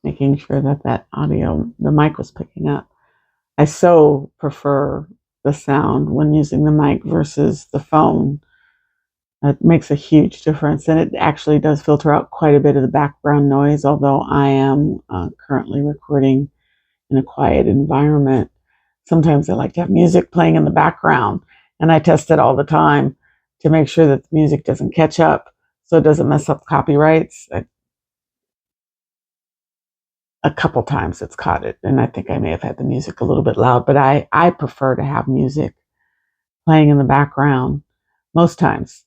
making sure that that audio, the mic was picking up. I so prefer the sound when using the mic versus the phone. It makes a huge difference, and it actually does filter out quite a bit of the background noise, although I am currently recording in a quiet environment. Sometimes I like to have music playing in the background, and I test it all the time to make sure that the music doesn't catch up so it doesn't mess up copyrights. A couple times it's caught it, and I think I may have had the music a little bit loud, but I prefer to have music playing in the background most times.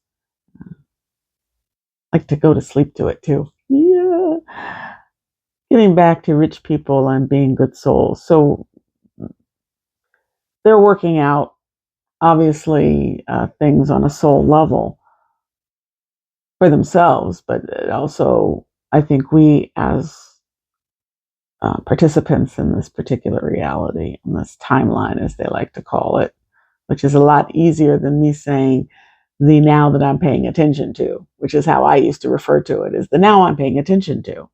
I like to go to sleep to it too. Yeah. Getting back to rich people and being good souls. So they're working out, obviously, things on a soul level for themselves, but also I think we as participants in this particular reality, in this timeline, as they like to call it, which is a lot easier than me saying the now that I'm paying attention to, which is how I used to refer to it, is the now I'm paying attention to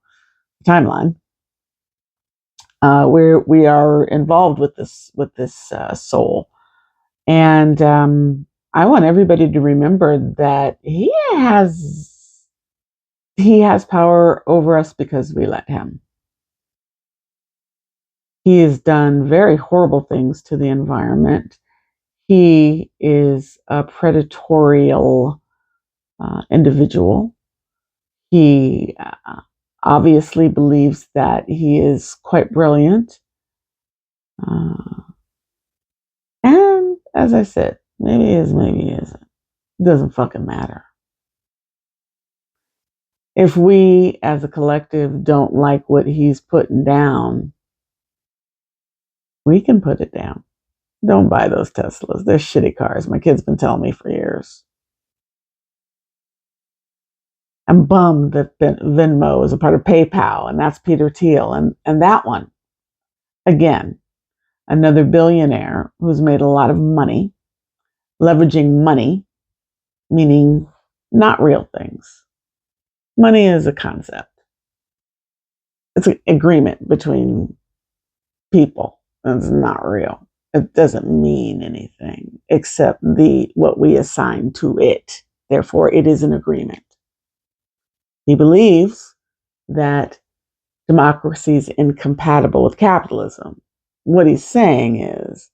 timeline. We are involved with this soul, and I want everybody to remember that he has power over us because we let him. He has done very horrible things to the environment. He is a predatorial individual. He obviously believes that he is quite brilliant. And as I said, maybe he is, maybe he isn't. It doesn't fucking matter. If we as a collective don't like what he's putting down, we can put it down. Don't buy those Teslas. They're shitty cars. My kid's been telling me for years. I'm bummed that Venmo is a part of PayPal, and that's Peter Thiel. And that one, again, another billionaire who's made a lot of money, leveraging money, meaning not real things. Money is a concept. It's an agreement between people. It's not real. It doesn't mean anything except what we assign to it. Therefore, it is an agreement. He believes that democracy is incompatible with capitalism. What he's saying is,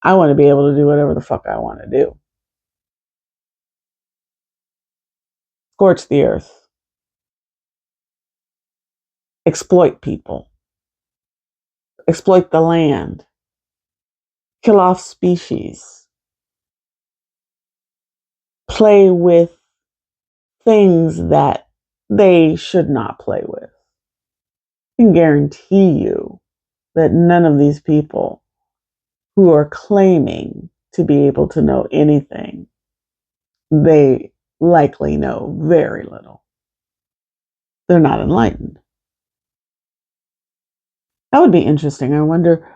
I want to be able to do whatever the fuck I want to do. Scorch the earth. Exploit people. Exploit the land. Kill off species. Play with things that they should not play with. I can guarantee you that none of these people who are claiming to be able to know anything, they likely know very little. They're not enlightened. That would be interesting. I wonder,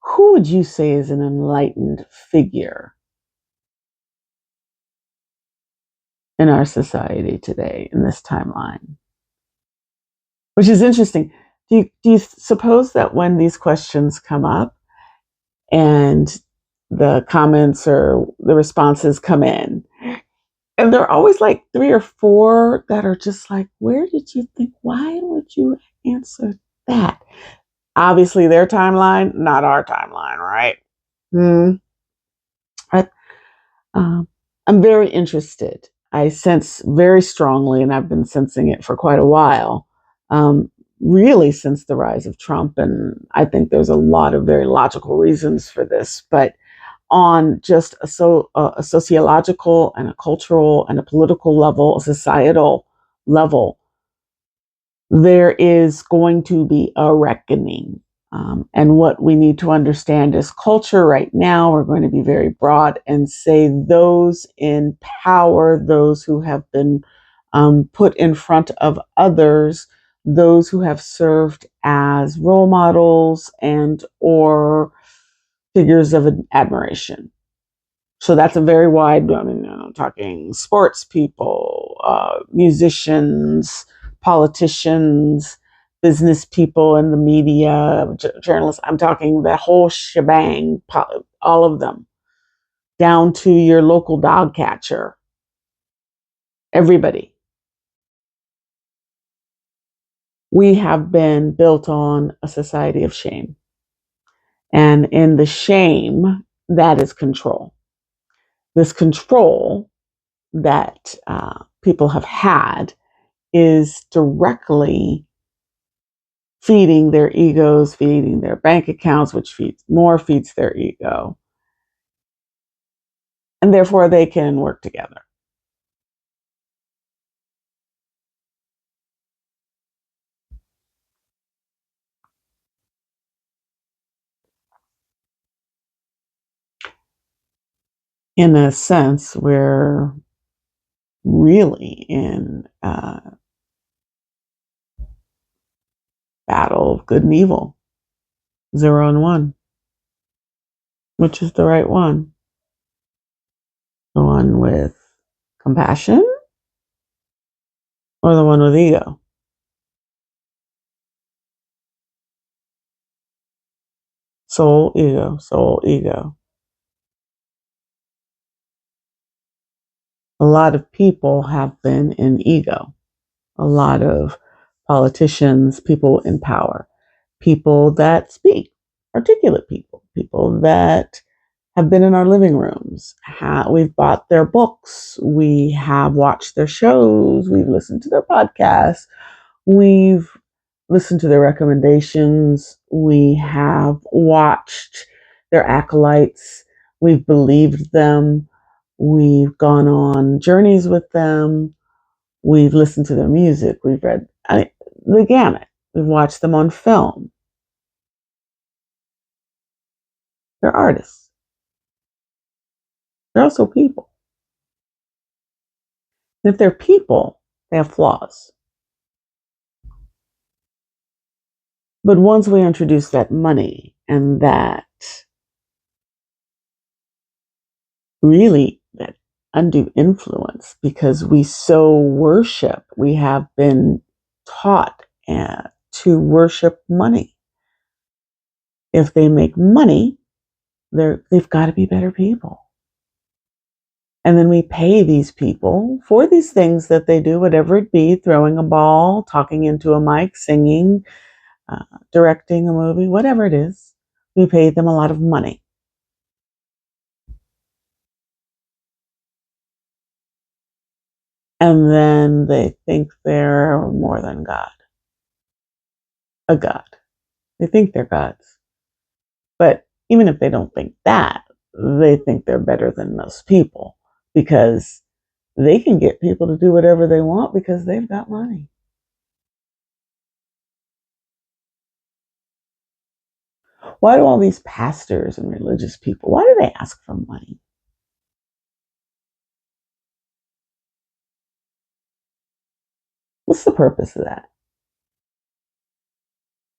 who would you say is an enlightened figure in our society today, in this timeline? Which is interesting. Do you suppose that when these questions come up and the comments or the responses come in, and there are always like 3 or 4 that are just like, where did you think, why would you answer that? Obviously their timeline, not our timeline, right? I, I'm very interested. I sense very strongly, and I've been sensing it for quite a while, really since the rise of Trump. And I think there's a lot of very logical reasons for this, but on just a sociological and a cultural and a political level, a societal level, there is going to be a reckoning. And what we need to understand is culture right now. We're going to be very broad and say those in power, those who have been put in front of others, those who have served as role models and or figures of admiration. So that's a very wide, I'm talking sports people, musicians, politicians, business people in the media, journalists. I'm talking the whole shebang, all of them, down to your local dog catcher. Everybody. We have been built on a society of shame. And in the shame, that is control. This control that people have had is directly feeding their egos, feeding their bank accounts, which feeds their ego. And therefore they can work together. In a sense, we're really in a battle of good and evil, 0 and 1. Which is the right one? The one with compassion or the one with ego? Soul, ego, soul, ego. A lot of people have been in ego. A lot of politicians, people in power, people that speak, articulate people, people that have been in our living rooms. We've bought their books. We have watched their shows. We've listened to their podcasts. We've listened to their recommendations. We have watched their acolytes. We've believed them. We've gone on journeys with them. We've listened to their music. We've read the gamut. We've watched them on film. They're artists. They're also people. And if they're people, they have flaws. But once we introduce that money and that really that undue influence, because we so worship, we have been taught to worship money. If they make money, they've got to be better people. And then we pay these people for these things that they do, whatever it be, throwing a ball, talking into a mic, singing, directing a movie, whatever it is. We pay them a lot of money. And then they think they're more than God, a God. They think they're gods. But even if they don't think that, they think they're better than most people because they can get people to do whatever they want because they've got money. Why do all these pastors and religious people, why do they ask for money? What's the purpose of that?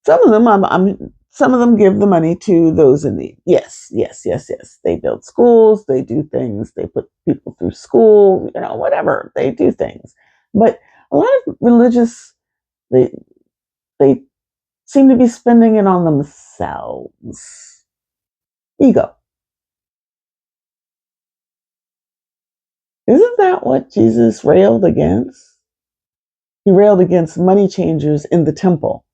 Some of them, some of them give the money to those in need. Yes, yes, yes, yes. They build schools. They do things. They put people through school. Whatever they do things. But a lot of religious, they they seem to be spending it on themselves. Ego. Isn't that what Jesus railed against? He railed against money changers in the temple.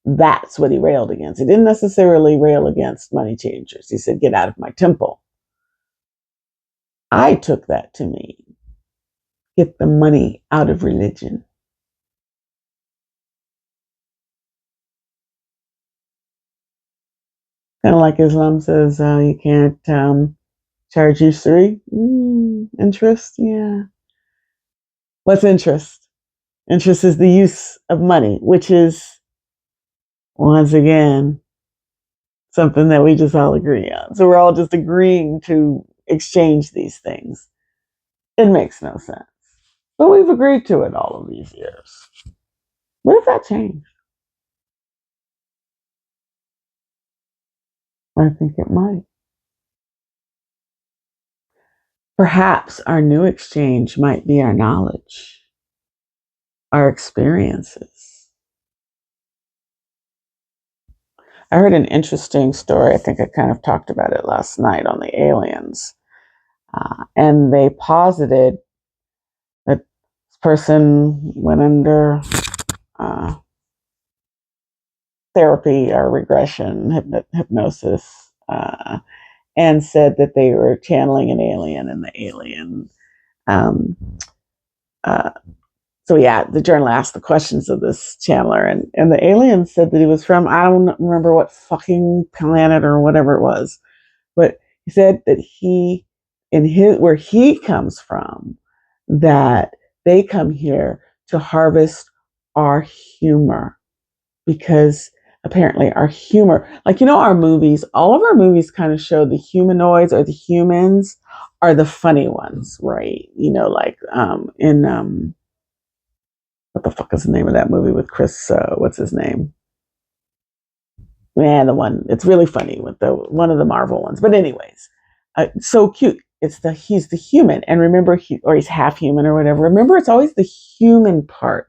That's what he railed against. He didn't necessarily rail against money changers. He said, "Get out of my temple." I took that to mean get the money out of religion. Kind of like Islam says, you can't charge usury. Interest, yeah. What's interest? Interest is the use of money, which is, once again, something that we just all agree on. So we're all just agreeing to exchange these things. It makes no sense. But we've agreed to it all of these years. What if that changed? I think it might. Perhaps our new exchange might be our knowledge, our experiences, I heard an interesting story. I think I kind of talked about it last night on the aliens. And they posited that this person went under uh, therapy or regression, hypnosis, and said that they were channeling an alien, and the alien. Um, uh, so yeah, the journal asked the questions of this channeler, and the alien said that he was from, I don't remember what fucking planet or whatever it was, but he said that he, in his, where he comes from, that they come here to harvest our humor, because apparently our humor, like, our movies, all of our movies kind of show the humanoids or the humans are the funny ones, right? Like in what the fuck is the name of that movie with Chris, what's his name? Yeah, the one, it's really funny with the one of the Marvel ones. But anyways, so cute. He's the human, and remember, or he's half human or whatever. Remember, it's always the human part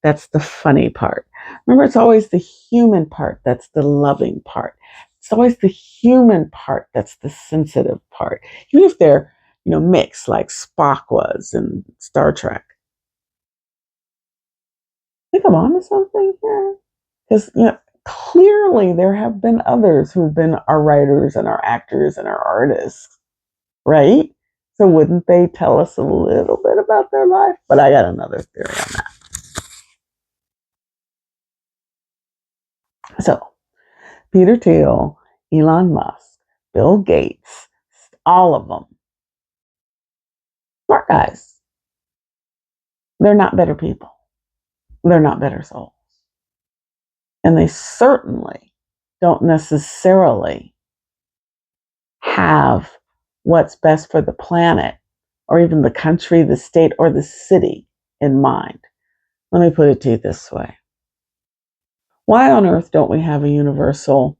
that's the funny part. Remember, it's always the human part that's the loving part. It's always the human part that's the sensitive part, even if they're mixed, like Spock was in Star Trek. I think I'm onto something here, because clearly there have been others who've been our writers and our actors and our artists, right? So wouldn't they tell us a little bit about their life? But I got another theory on that. So Peter Thiel, Elon Musk, Bill Gates, all of them, smart guys. They're not better people. They're not better souls. And they certainly don't necessarily have what's best for the planet or even the country, the state, or the city in mind. Let me put it to you this way. Why on earth don't we have a universal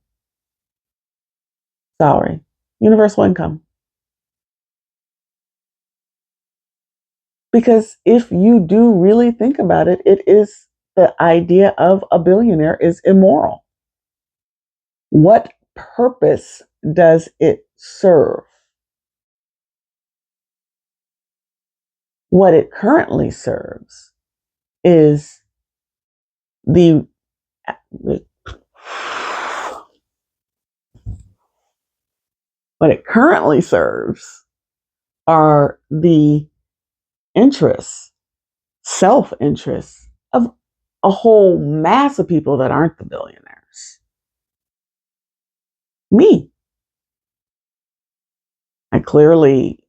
salary, universal income? Because if you do really think about it, it is the idea of a billionaire is immoral. What purpose does it serve? What it currently serves is the what it currently serves are the interests, self-interests of a whole mass of people that aren't the billionaires. Me. I clearly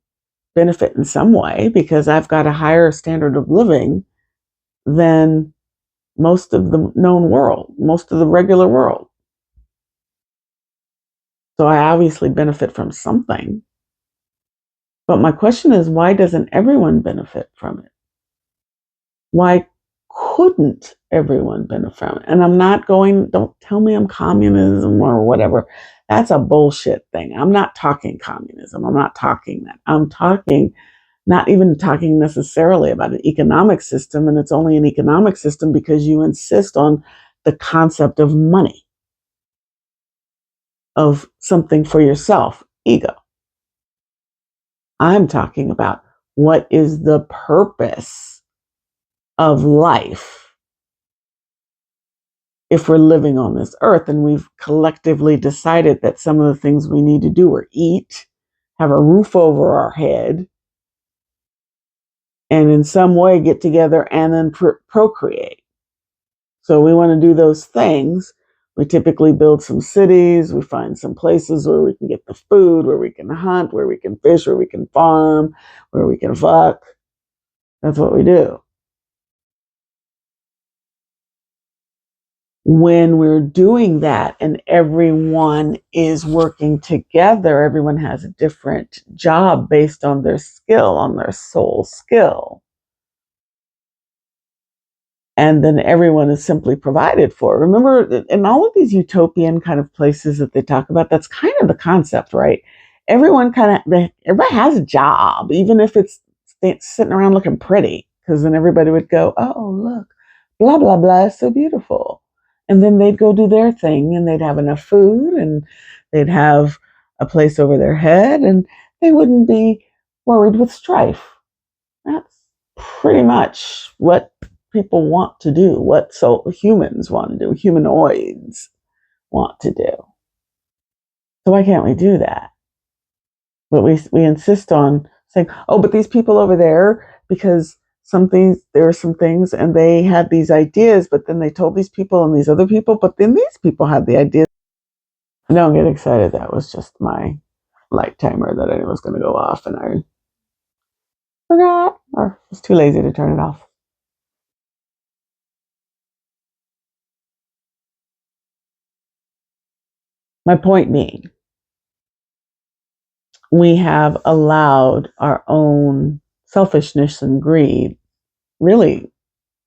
benefit in some way because I've got a higher standard of living than most of the known world, most of the regular world. So I obviously benefit from something. But my question is, why doesn't everyone benefit from it? Why couldn't everyone benefit from it? And I'm not going, don't tell me I'm communism or whatever. That's a bullshit thing. I'm not talking communism. I'm not talking that. I'm talking, not even talking necessarily about an economic system. And it's only an economic system because you insist on the concept of money, of something for yourself, ego. I'm talking about what is the purpose of life if we're living on this earth and we've collectively decided that some of the things we need to do are eat, have a roof over our head, and in some way get together and then procreate. So we want to do those things. We typically build some cities, we find some places where we can get the food, where we can hunt, where we can fish, where we can farm, where we can fuck. That's what we do. When we're doing that and everyone is working together, everyone has a different job based on their skill, on their soul skill. And then everyone is simply provided for. Remember, in all of these utopian kind of places that they talk about, that's kind of the concept, right? Everybody has a job, even if it's sitting around looking pretty, because then everybody would go, oh, look, blah, blah, blah, it's so beautiful. And then they'd go do their thing and they'd have enough food and they'd have a place over their head and they wouldn't be worried with strife. That's pretty much what people want to do, what humans want to do, humanoids want to do. So why can't we do that? But we insist on saying, oh, but these people over there, because there are some things and they had these ideas, but then they told these people and these other people, but then these people had the ideas. Don't get excited. That was just my light timer that I was going to go off and I forgot or was too lazy to turn it off. My point being, we have allowed our own selfishness and greed, really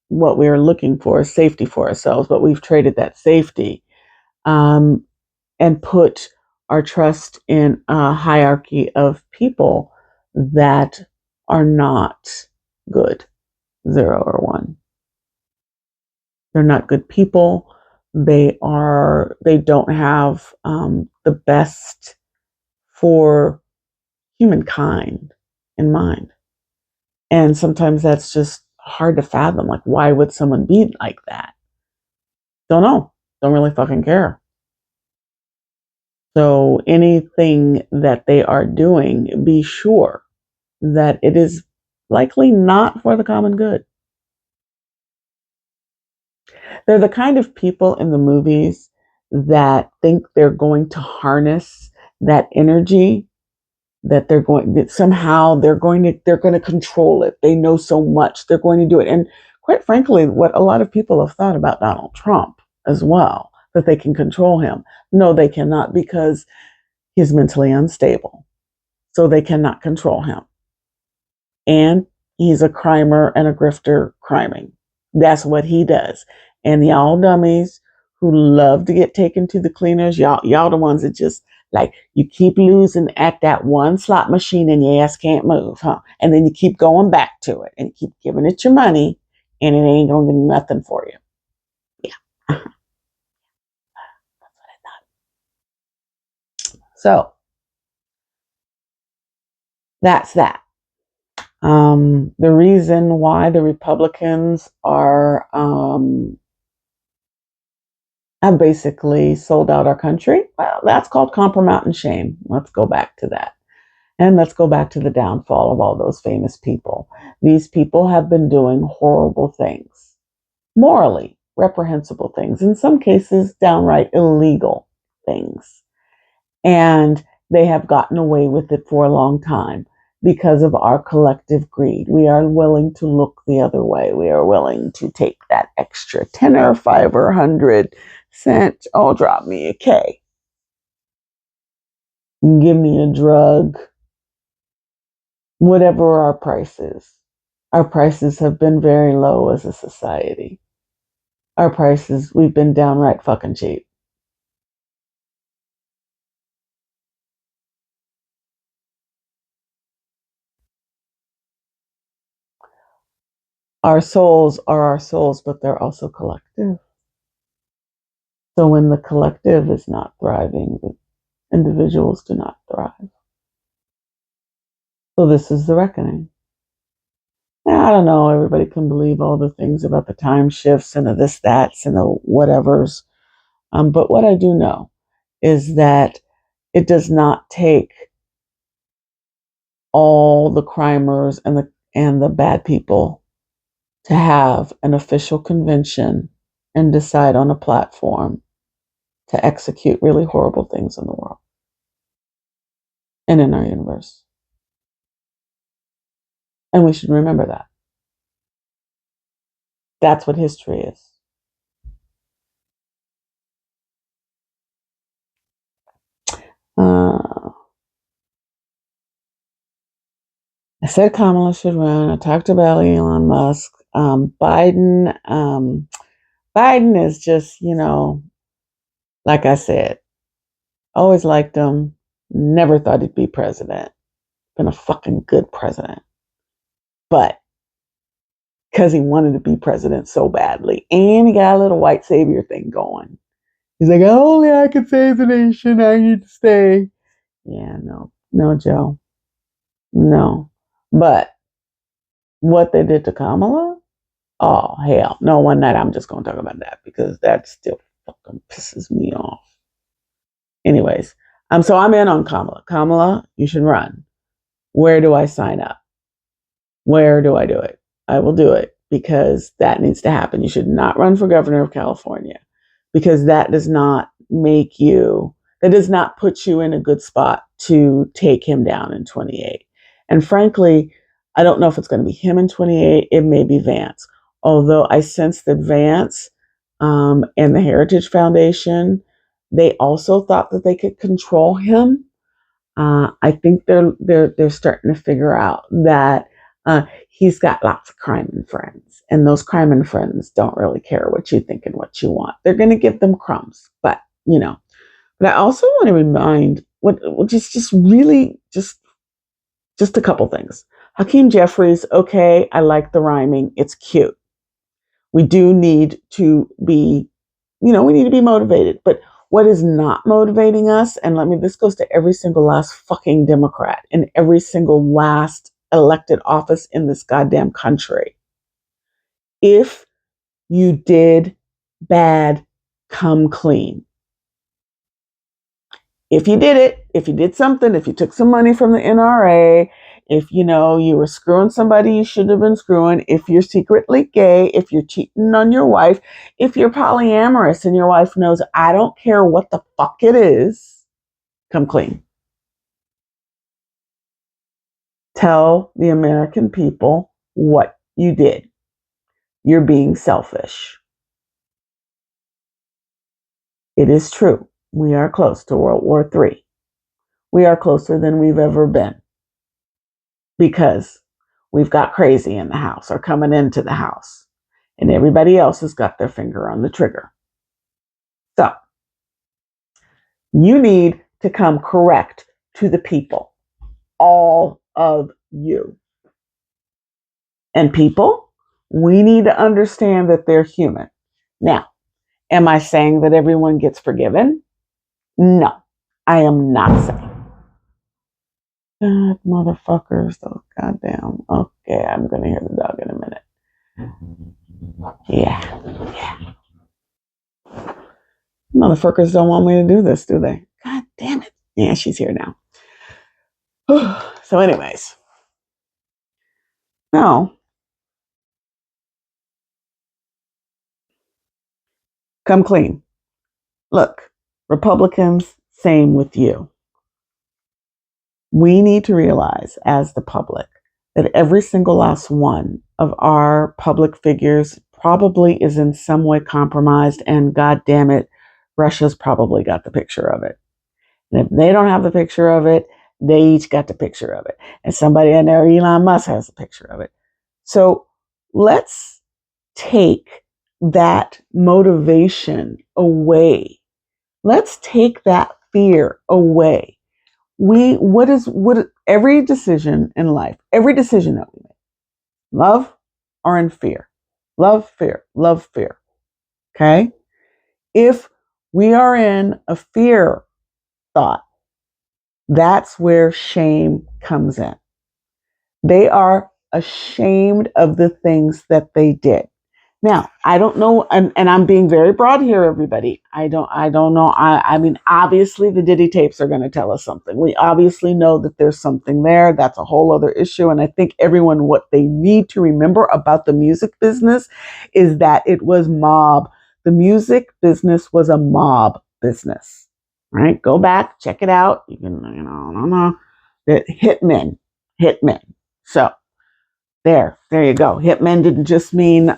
what we are looking for is safety for ourselves, but we've traded that safety um, and put our trust in a hierarchy of people that are not good, 0 or 1. They're not good people. They don't have the best for humankind in mind. And sometimes that's just hard to fathom. Like, why would someone be like that? Don't know. Don't really fucking care. So anything that they are doing, be sure that it is likely not for the common good. They're the kind of people in the movies that think they're going to harness that energy, that somehow they're going to control it. They know so much, they're going to do it. And quite frankly, what a lot of people have thought about Donald Trump as well, that they can control him. No, they cannot, because he's mentally unstable. So they cannot control him. And he's a crimer and a grifter criming. That's what he does. And y'all dummies who love to get taken to the cleaners, y'all the ones that just like, you keep losing at that one slot machine and your ass can't move, huh? And then you keep going back to it and you keep giving it your money and it ain't gonna do nothing for you. Yeah. So that's that. The reason why the Republicans have basically sold out our country, well, that's called compromise and shame. Let's go back to that. And let's go back to the downfall of all those famous people. These people have been doing horrible things, morally reprehensible things, in some cases, downright illegal things. And they have gotten away with it for a long time because of our collective greed. We are willing to look the other way. We are willing to take that extra 10 or 5 or 100 cent. Oh, drop me a K. Give me a drug. Whatever our prices. Our prices have been very low as a society. Our prices, we've been downright fucking cheap. Our souls are our souls, but they're also collective. So when the collective is not thriving, the individuals do not thrive. So this is the reckoning. Now, I don't know, everybody can believe all the things about the time shifts and the this, that's, and the whatevers. But what I do know is that it does not take all the crimers and the bad people to have an official convention and decide on a platform to execute really horrible things in the world and in our universe. And we should remember that. That's what history is. Uh, I said Kamala should run. I talked about Elon Musk. Biden is just, like I said, always liked him. Never thought he'd be president. Been a fucking good president. But because he wanted to be president so badly. And he got a little white savior thing going. He's like, only I can save the nation. I need to stay. Yeah, no, Joe. No. But what they did to Kamala? Oh, hell. No, one night I'm just going to talk about that because that still fucking pisses me off. Anyways, so I'm in on Kamala. Kamala, you should run. Where do I sign up? Where do I do it? I will do it because that needs to happen. You should not run for governor of California because that does not put you in a good spot to take him down in 28. And frankly, I don't know if it's going to be him in 28. It may be Vance. Although I sense that Vance and the Heritage Foundation, they also thought that they could control him. I think they're starting to figure out that he's got lots of crime and friends, and those crime and friends don't really care what you think and what you want. They're going to give them crumbs, but you know. But I also want to remind what just really just a couple things. Hakeem Jeffries, okay, I like the rhyming. It's cute. We do need to be, we need to be motivated. But what is not motivating us, and this goes to every single last fucking Democrat in every single last elected office in this goddamn country. If you did bad, come clean. If you did it, if you did something, if you took some money from the NRA, if you were screwing somebody you shouldn't have been screwing, if you're secretly gay, if you're cheating on your wife, if you're polyamorous and your wife knows, I don't care what the fuck it is, come clean. Tell the American people what you did. You're being selfish. It is true. We are close to World War III. We are closer than we've ever been because we've got crazy in the house or coming into the house, and everybody else has got their finger on the trigger. So you need to come correct to the people, all of you. And people, we need to understand that they're human. Now, am I saying that everyone gets forgiven? No, I am not saying. God, motherfuckers, those goddamn. Okay, I'm going to hear the dog in a minute. Yeah. Motherfuckers don't want me to do this, do they? God damn it. Yeah, she's here now. So, anyways. No. Come clean. Look, Republicans, same with you. We need to realize as the public that every single last one of our public figures probably is in some way compromised, and God damn it, Russia's probably got the picture of it. And if they don't have the picture of it, they each got the picture of it. And somebody in there, Elon Musk, has a picture of it. So let's take that motivation away. Let's take that fear away. Every decision in life, every decision that we make, love or in fear, love, fear. Okay. If we are in a fear thought, that's where shame comes in. They are ashamed of the things that they did. Now, I don't know, and I'm being very broad here, everybody. I don't know. I mean, obviously the Diddy tapes are going to tell us something. We obviously know that there's something there. That's a whole other issue. And I think everyone, what they need to remember about the music business is that it was mob. The music business was a mob business, right? Go back, check it out. You can, I don't know. That hitmen. So, there you go. Hitmen didn't just mean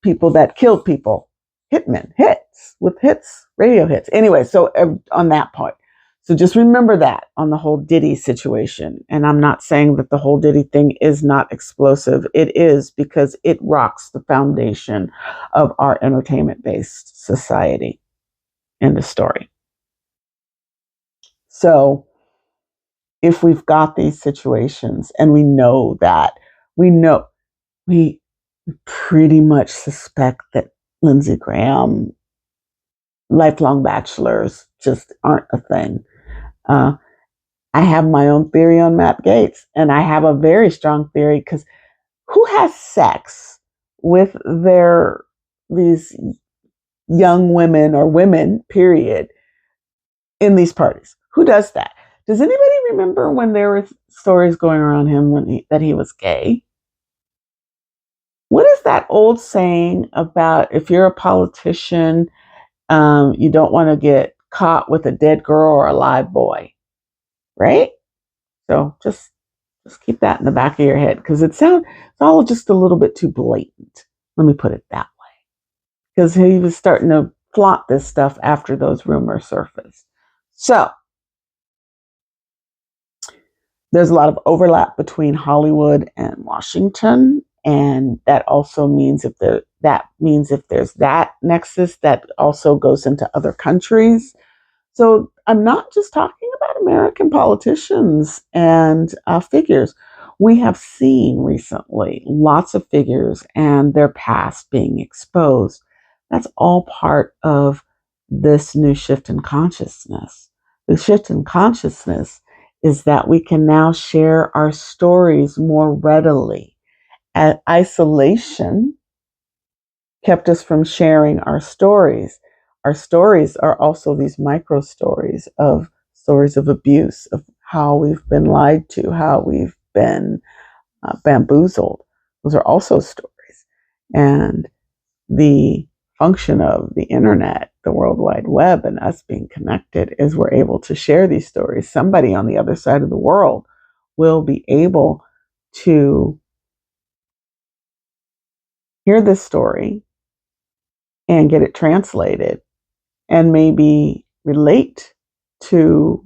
people that killed people. Hitmen, hits with hits, radio hits. Anyway, so on that part. So just remember that on the whole Diddy situation. And I'm not saying that the whole Diddy thing is not explosive. It is, because it rocks the foundation of our entertainment-based society. End of story. So if we've got these situations and we know we pretty much suspect that Lindsey Graham, lifelong bachelors just aren't a thing. Uh, I have my own theory on Matt Gaetz, and I have a very strong theory because who has sex with these young women or women, period, in these parties? Who does that? Does anybody remember when there were stories going around him that he was gay? What is that old saying about if you're a politician, you don't want to get caught with a dead girl or a live boy, right? So just keep that in the back of your head because it's all just a little bit too blatant. Let me put it that way. Because he was starting to flaunt this stuff after those rumors surfaced. So there's a lot of overlap between Hollywood and Washington, and that also means if there's that nexus, that also goes into other countries. So I'm not just talking about American politicians and figures. We have seen recently lots of figures and their past being exposed. That's all part of this new shift in consciousness. The shift in consciousness is that we can now share our stories more readily. Isolation kept us from sharing our stories. Our stories are also these micro stories of abuse, of how we've been lied to, how we've been bamboozled. Those are also stories. And the function of the internet, the World Wide Web, and us being connected is we're able to share these stories. Somebody on the other side of the world will be able to hear this story and get it translated and maybe relate to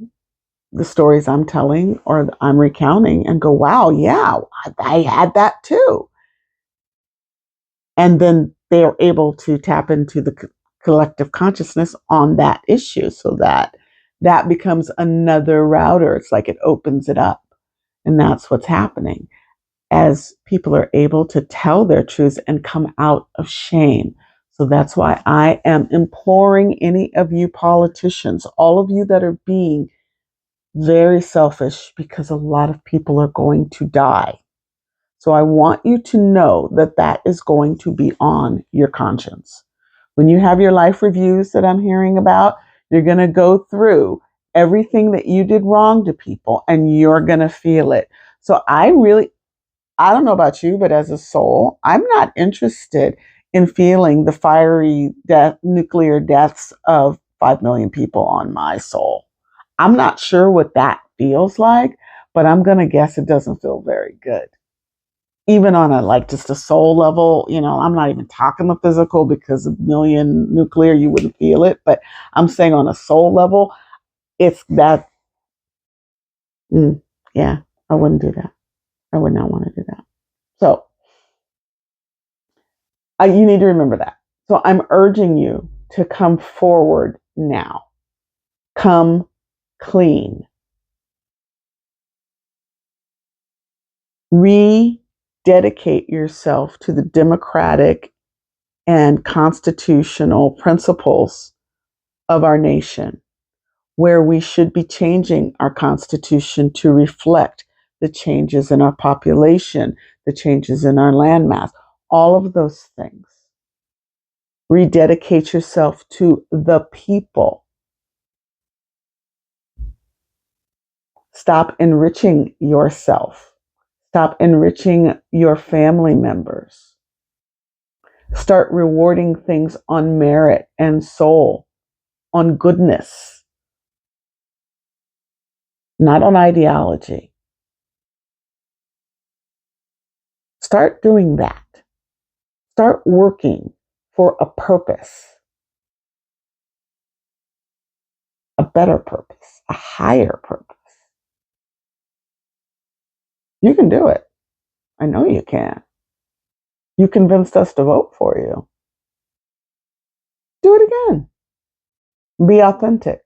the stories I'm telling or I'm recounting and go, wow, yeah, I had that too. And then they're able to tap into the collective consciousness on that issue so that that becomes another router. It's like it opens it up. And that's what's happening as people are able to tell their truths and come out of shame. So that's why I am imploring any of you politicians, all of you that are being very selfish, because a lot of people are going to die. So I want you to know that that is going to be on your conscience. When you have your life reviews that I'm hearing about, you're going to go through everything that you did wrong to people and you're going to feel it. So I don't know about you, but as a soul, I'm not interested in feeling the fiery nuclear deaths of 5 million people on my soul. I'm not sure what that feels like, but I'm going to guess it doesn't feel very good. Even on a like just a soul level, I'm not even talking the physical because a million nuclear, you wouldn't feel it. But I'm saying on a soul level, it's that, yeah, I wouldn't do that. I would not want to do that. So you need to remember that. So I'm urging you to come forward now. Come clean. Rededicate yourself to the democratic and constitutional principles of our nation, where we should be changing our constitution to reflect the changes in our population, the changes in our landmass, all of those things. Rededicate yourself to the people. Stop enriching yourself. Stop enriching your family members. Start rewarding things on merit and soul, on goodness, not on ideology. Start doing that. Start working for a purpose, a better purpose, a higher purpose. You can do it. I know you can. You convinced us to vote for you. Do it again. Be authentic.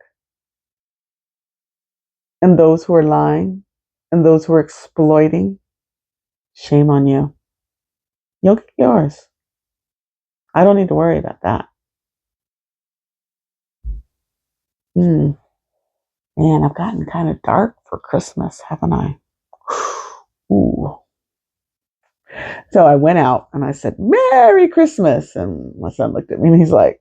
And those who are lying and those who are exploiting, shame on you. You'll get yours. I don't need to worry about that. Hmm. Man, I've gotten kind of dark for Christmas, haven't I? Ooh. So I went out and I said, Merry Christmas. And my son looked at me and he's like,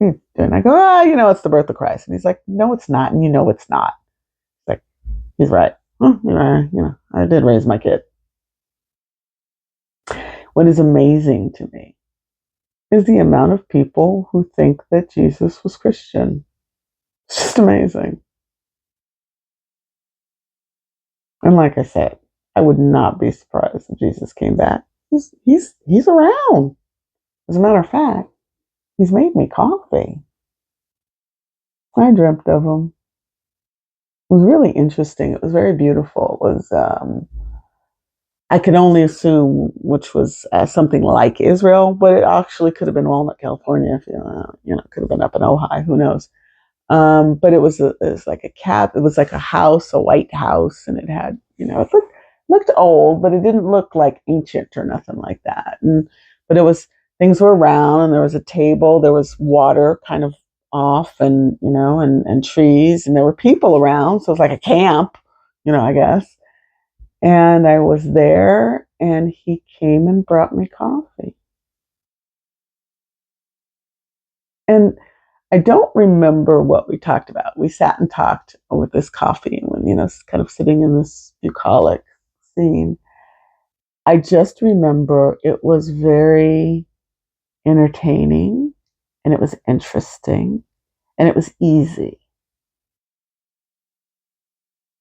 and I go, it's the birth of Christ. And he's like, no, it's not. And it's not. Like, he's right. I did raise my kid. What is amazing to me is the amount of people who think that Jesus was Christian. It's just amazing. And like I said, I would not be surprised if Jesus came back. He's around. As a matter of fact, he's made me coffee. I dreamt of him. It was really interesting. It was very beautiful. It was I could only assume which was something like Israel, but it actually could have been Walnut, California. If could have been up in Ojai. Who knows? But it was like a cap. It was like a house, a white house, and it had it looked old, but it didn't look like ancient or nothing like that. But it was things were around, and there was a table. There was water kind of off, and and trees, and there were people around. So it was like a camp, I guess. And I was there, and he came and brought me coffee. And I don't remember what we talked about. We sat and talked with this coffee, and kind of sitting in this bucolic scene. I just remember it was very entertaining, and it was interesting, and it was easy.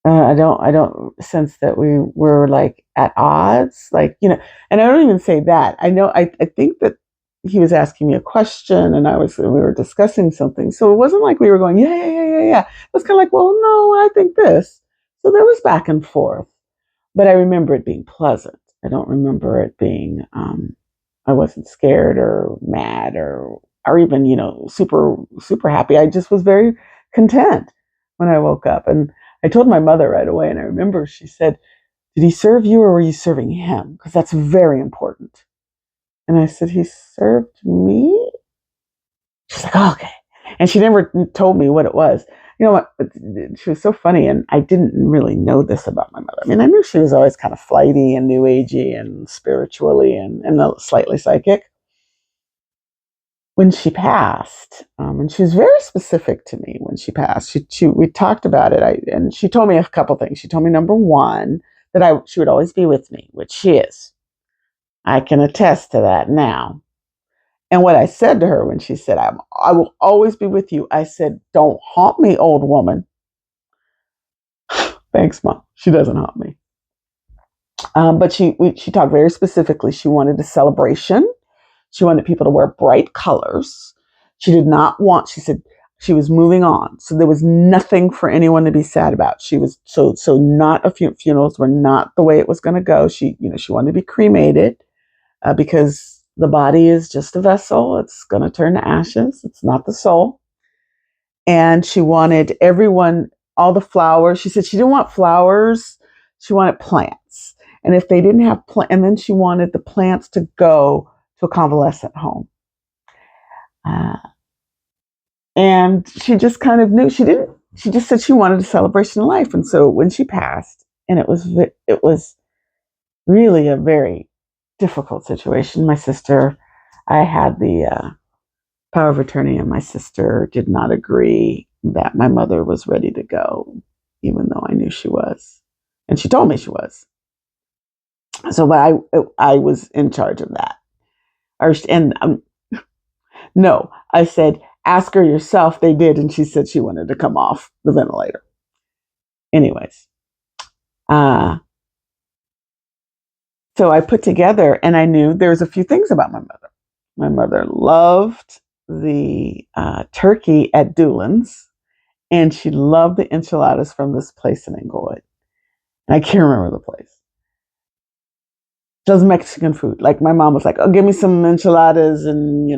I don't sense that we were like at odds, and I don't even say that. I think that he was asking me a question, and we were discussing something. So it wasn't like we were going, yeah, yeah, yeah, yeah, yeah. It was kind of like, well, no, I think this. So there was back and forth, but I remember it being pleasant. I don't remember it being, I wasn't scared or mad or even, super, super happy. I just was very content when I woke up. And I told my mother right away, and I remember she said, did he serve you or were you serving him? Because that's very important. And I said, he served me? She's like, oh, okay. And she never told me what it was. You know what? She was so funny, and I didn't really know this about my mother. I mean, I knew she was always kind of flighty and new agey and spiritually and slightly psychic. When she passed, and she was very specific to me when she passed. We talked about it, and she told me a couple things. She told me, number one, that she would always be with me, which she is. I can attest to that now. And what I said to her when she said, I will always be with you, I said, don't haunt me, old woman. Thanks, Mom. She doesn't haunt me. But she talked very specifically. She wanted a celebration. She wanted people to wear bright colors. She did not want, she said, she was moving on. So there was nothing for anyone to be sad about. She was so not funerals were not the way it was going to go. She wanted to be cremated because the body is just a vessel. It's going to turn to ashes. It's not the soul. And she wanted everyone, all the flowers. She said she didn't want flowers. She wanted plants. And if they didn't have and then she wanted the plants to go to a convalescent home. And she just kind of knew she just said she wanted a celebration of life. And so when she passed, and it was really a very difficult situation. My sister, I had the power of attorney, and my sister did not agree that my mother was ready to go, even though I knew she was. And she told me she was. So I was in charge of that. No, I said, ask her yourself. They did, and she said she wanted to come off the ventilator. Anyways, so I put together, and I knew there was a few things about my mother. My mother loved the turkey at Doolin's, and she loved the enchiladas from this place in Inglewood. And I can't remember the place. Does Mexican food. Like my mom was like, oh, give me some enchiladas and,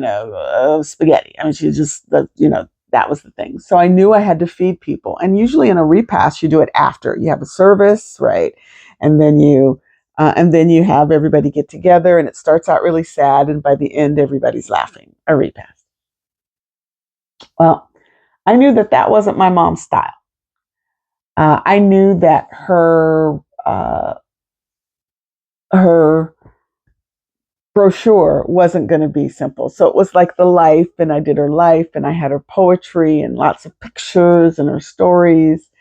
spaghetti. I mean, she just, that was the thing. So I knew I had to feed people. And usually in a repast, you do it after. You have a service, right? And then you And then you have everybody get together, and it starts out really sad, and by the end, everybody's laughing. A repast. Well, I knew that that wasn't my mom's style. I knew that her brochure wasn't going to be simple. So it was like the life, and I did her life, and I had her poetry and lots of pictures and her stories.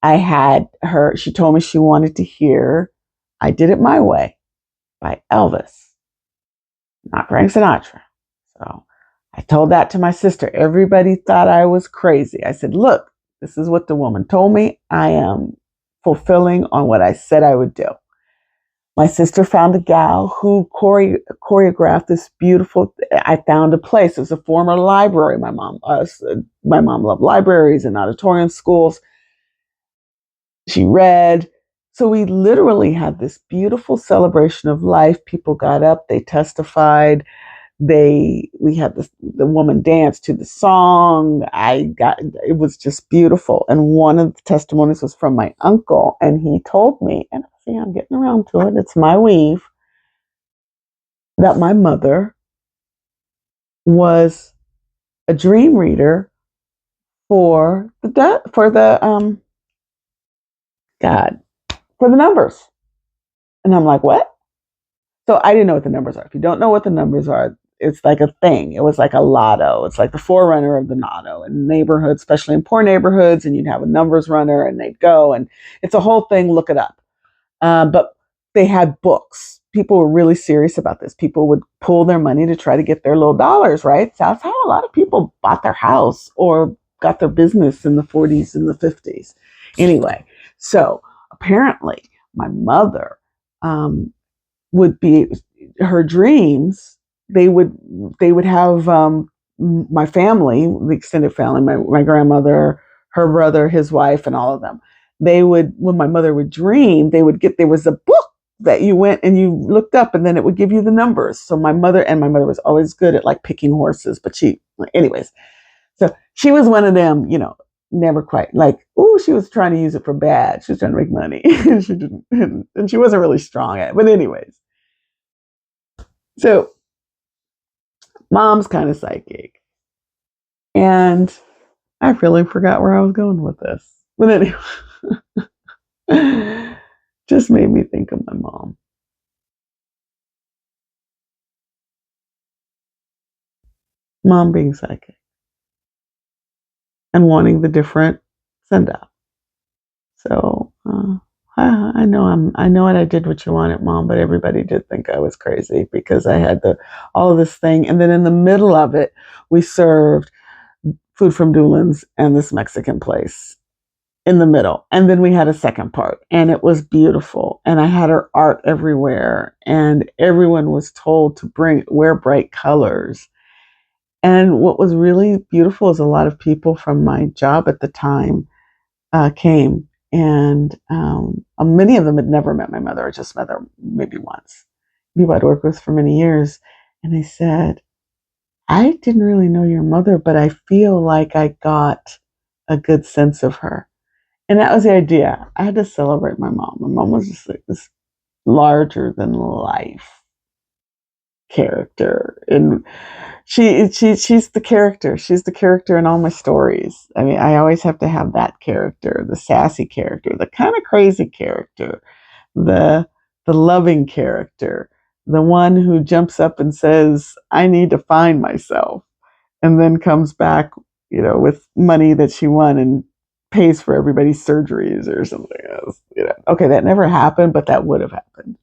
I had her, she told me she wanted to hear I Did It My Way by Elvis, not Frank Sinatra. So I told that to my sister. Everybody thought I was crazy. I said, look, this is what the woman told me. I am fulfilling on what I said I would do. My sister found a gal who choreographed this beautiful. I found a place. It was a former library. My mom loved libraries and auditorium schools. She read. So we literally had this beautiful celebration of life. People got up, they testified, we had the woman dance to the song. It was just beautiful. And one of the testimonies was from my uncle, and he told me, and see, I'm getting around to it. It's my weave, that my mother was a dream reader for the God for the numbers. And I'm like, what? So I didn't know what the numbers are. If you don't know what the numbers are, it's like a thing. It was like a lotto. It's like the forerunner of the lotto in neighborhoods, especially in poor neighborhoods. And you'd have a numbers runner, and they'd go, and it's a whole thing. Look it up. But they had books. People were really serious about this. People would pull their money to try to get their little dollars, right? So that's how a lot of people bought their house or got their business in the 40s and the 50s. Anyway, so apparently my mother would be her dreams. They would have my family, the extended family, my grandmother, her brother, his wife, and all of them. They would, when my mother would dream, there was a book that you went and you looked up, and then it would give you the numbers. So my mother was always good at like picking horses, but anyways, so she was one of them, never quite like, oh, she was trying to use it for bad. She was trying to make money. She didn't, and she wasn't really strong at it. But anyways, so mom's kind of psychic. And I really forgot where I was going with this. But anyway, just made me think of my mom. Mom being psychic and wanting the different send out. So I know what I did what you wanted, Mom, but everybody did think I was crazy because I had all of this thing. And then in the middle of it, we served food from Doolin's and this Mexican place in the middle. And then we had a second part, and it was beautiful. And I had her art everywhere, and everyone was told to wear bright colors. And what was really beautiful is a lot of people from my job at the time came, and many of them had never met my mother. I just met her maybe once. People I'd worked with for many years, and they said, I didn't really know your mother, but I feel like I got a good sense of her. And that was the idea. I had to celebrate my mom. My mom was just like this larger than life character, and she's the character. She's the character in all my stories. I mean, I always have to have that character, the sassy character, the kind of crazy character, the loving character, the one who jumps up and says, "I need to find myself," and then comes back, with money that she won and pays for everybody's surgeries or something else. Okay, that never happened, but that would have happened.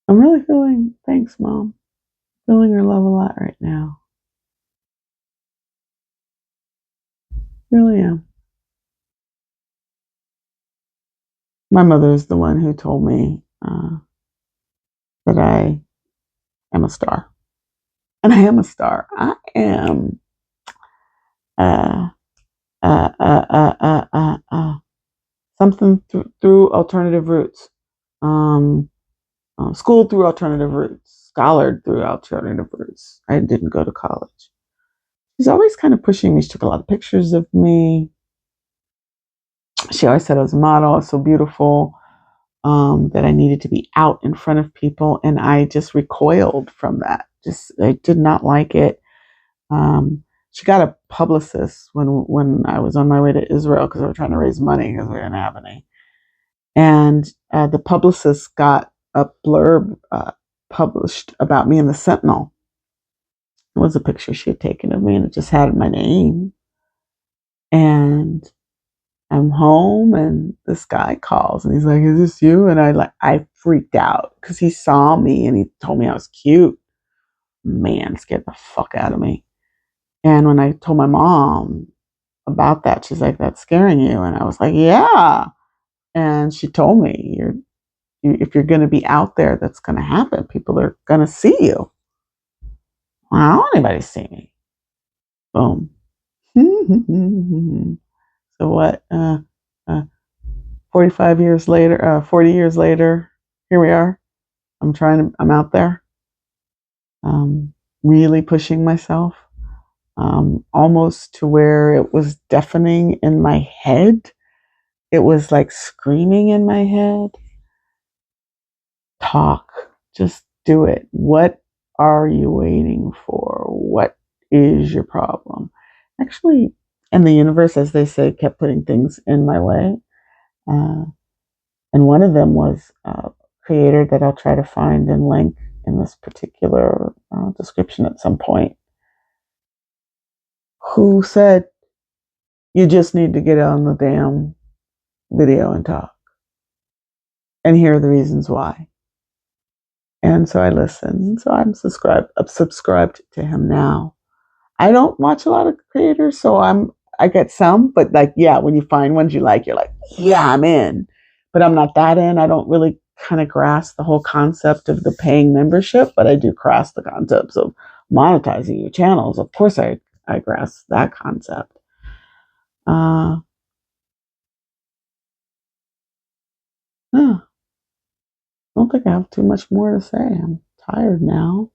I'm really feeling, thanks, Mom. Feeling her love a lot right now. Really am. My mother is the one who told me that I am a star. And I am a star. I am uh, uh, uh, uh, uh, something through alternative roots. Um, Schooled through alternative roots. Scholared through alternative roots. I didn't go to college. She's always kind of pushing me. She took a lot of pictures of me. She always said I was a model. I was so beautiful, that I needed to be out in front of people, and I just recoiled from that. Just I did not like it. She got a publicist when I was on my way to Israel because I was trying to raise money because we didn't have any. And the publicist got a blurb published about me in the Sentinel. It was a picture she had taken of me, and it just had my name. And I'm home, and this guy calls, and he's like, "Is this you?" And I freaked out because he saw me and he told me I was cute. Man, scared the fuck out of me. And when I told my mom about that, she's like, "That's scaring you," and I was like, "Yeah." And she told me, if you're going to be out there, that's going to happen. People are going to see you. Well, I don't want anybody to see me. Boom. So what? 45 years later, 40 years later, here we are. I'm out there, um, really pushing myself, almost to where it was deafening in my head. It was like screaming in my head. Talk, just do it. What are you waiting for? What is your problem? Actually, and the universe, as they say, kept putting things in my way. Uh, and one of them was a creator that I'll try to find and link in this particular description at some point, who said, "You just need to get on the damn video and talk. And here are the reasons why." And so I listened. So I'm subscribed to him now. I don't watch a lot of creators, so I get some, but like, yeah, when you find ones you like, you're like, yeah, I'm in. But I'm not that in. I don't really kind of grasp the whole concept of the paying membership, but I do grasp the concepts of monetizing your channels. Of course, I grasp that concept. Uh, yeah, I don't think I have too much more to say. I'm tired now.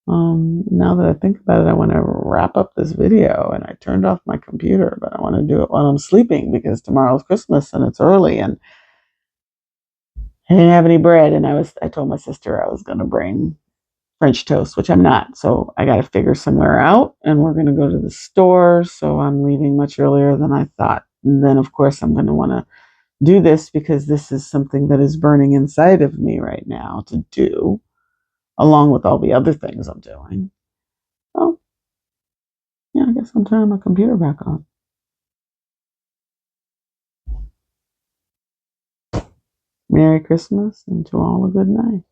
Now that I think about it, I want to wrap up this video, and I turned off my computer, but I want to do it while I'm sleeping because tomorrow's Christmas and it's early, and I didn't have any bread. And I told my sister I was going to bring French toast, which I'm not. So I got to figure somewhere out, and we're going to go to the store. So I'm leaving much earlier than I thought. And then, of course, I'm going to want to do this because this is something that is burning inside of me right now to do, along with all the other things I'm doing. So yeah, I guess I'm turning my computer back on. Merry Christmas and to all a good night.